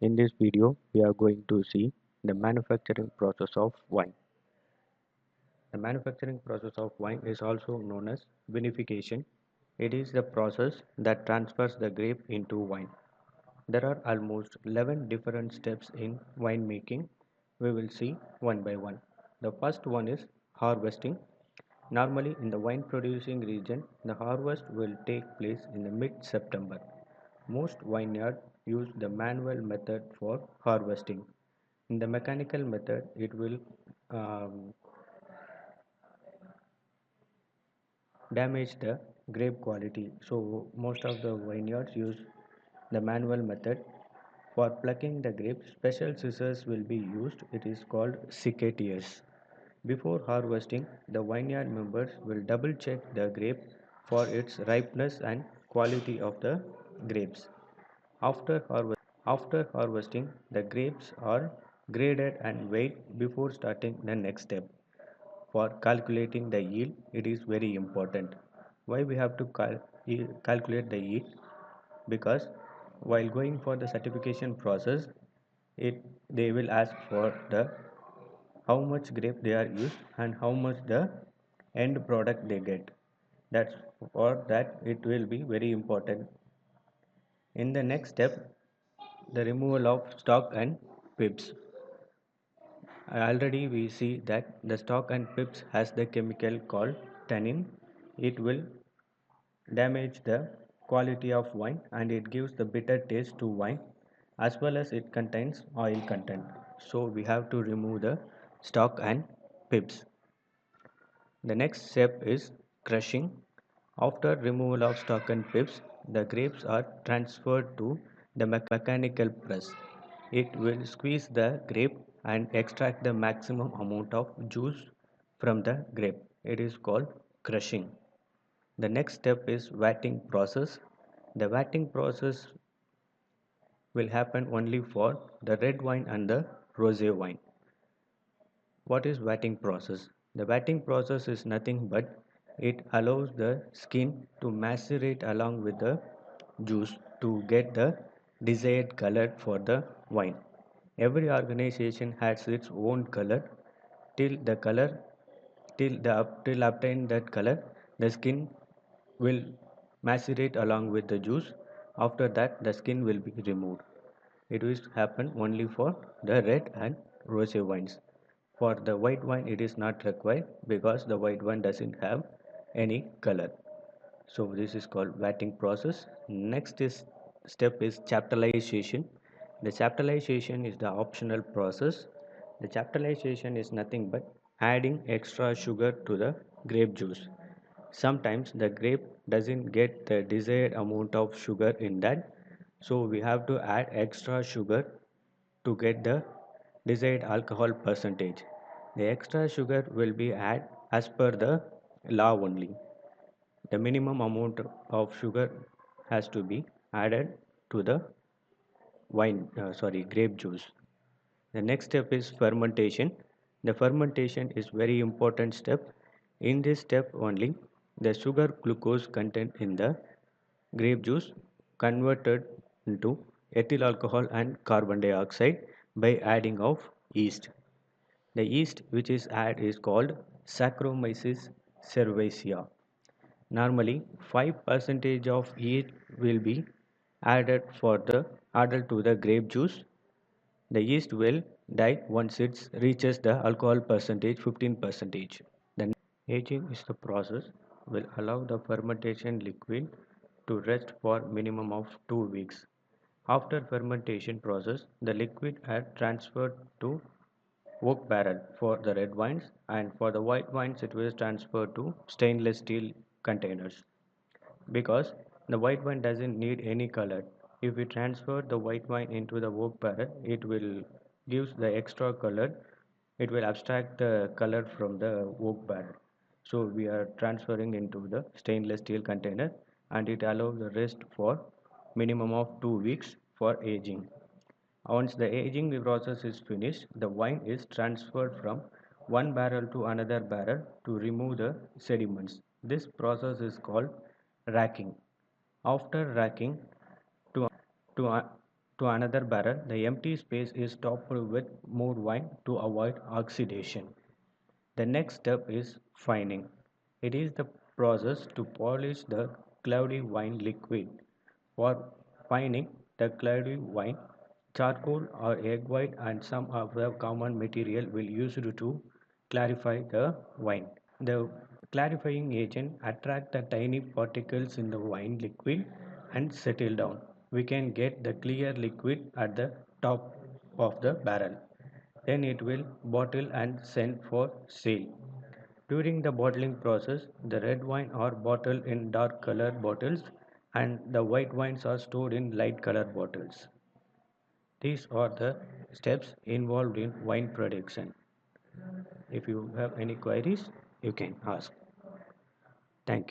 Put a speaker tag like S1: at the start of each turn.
S1: In this video, we are going to see the manufacturing process of wine. The manufacturing process of wine is also known as vinification. It is the process that transfers the grape into wine. There are almost 11 different steps in winemaking. We will see one by one. The first one is harvesting. Normally, in the wine producing region, the harvest will take place in the mid September. Most vineyards use the manual method for harvesting. In the mechanical method, it will um, damage the grape quality. So, most of the vineyards use the manual method. For plucking the grapes, special scissors will be used. It is called secateurs. Before harvesting, the vineyard members will double check the grape for its ripeness and quality of the grapes. After harvesting, the grapes are graded and weighed before starting the next step. For calculating the yield, it is very important. Why we have to calculate the yield? Because while going for the certification process, it they will ask for the how much grape they are used and how much the end product they get. That's for that it will be very important. In the next step, the removal of stalk and pips. Already we see that the stalk and pips has the chemical called tannin. It will damage the quality of wine and it gives the bitter taste to wine as well as it contains oil content. So we have to remove the stalk and pips. The next step is crushing. After removal of stalk and pips, the grapes are transferred to the mechanical press. It will squeeze the grape and extract the maximum amount of juice from the grape. It is called crushing. The next step is vatting process. The vatting process will happen only for the red wine and the rosé wine. What is vatting process? The vatting process is nothing but it allows the skin to macerate along with the juice to get the desired color for the wine. Every organization has its own color till the color till obtain that color the skin will macerate along with the juice. After that the skin will be removed. It will happen only for the red and rosé wines. For the white wine, it is not required because the white wine doesn't have any color. So this is called vatting process. Next is step is chaptalization. The chaptalization is the optional process. The chaptalization is nothing but adding extra sugar to the grape juice. Sometimes the grape doesn't get the desired amount of sugar in that, so we have to add extra sugar to get the desired alcohol percentage. The extra sugar will be added as per the law only. The minimum amount of sugar has to be added to the grape juice. The next step is fermentation. The fermentation is very important step. In this step only, the sugar glucose content in the grape juice converted into ethyl alcohol and carbon dioxide by adding of yeast. The yeast which is added is called Saccharomyces cerevisiae. Normally, 5% of yeast will be added to the grape juice. The yeast will die once it reaches the alcohol percentage 15%. The aging is the process will allow the fermentation liquid to rest for minimum of 2 weeks. After fermentation process, the liquid are transferred to oak barrel for the red wines and for the white wines it was transferred to stainless steel containers because the white wine doesn't need any color. If we transfer the white wine into the oak barrel, it will gives the extra color. It will abstract the color from the oak barrel. So we are transferring into the stainless steel container and it allows the rest for minimum of 2 weeks for aging. Once the aging process is finished, the wine is transferred from one barrel to another barrel to remove the sediments. This process is called racking. After racking, to, to, to another barrel. The empty space is topped with more wine to avoid oxidation. The next step is fining. It is the process to polish the cloudy wine liquid. For fining the cloudy wine, charcoal or egg white and some of the common material will used to clarify the wine. The clarifying agent attract the tiny particles in the wine liquid and settle down. We can get the clear liquid at the top of the barrel. Then it will bottle and send for sale. During the bottling process, the red wine are bottled in dark colored bottles and the white wines are stored in light colored bottles. These are the steps involved in wine production. If you have any queries, you can ask. Thank you.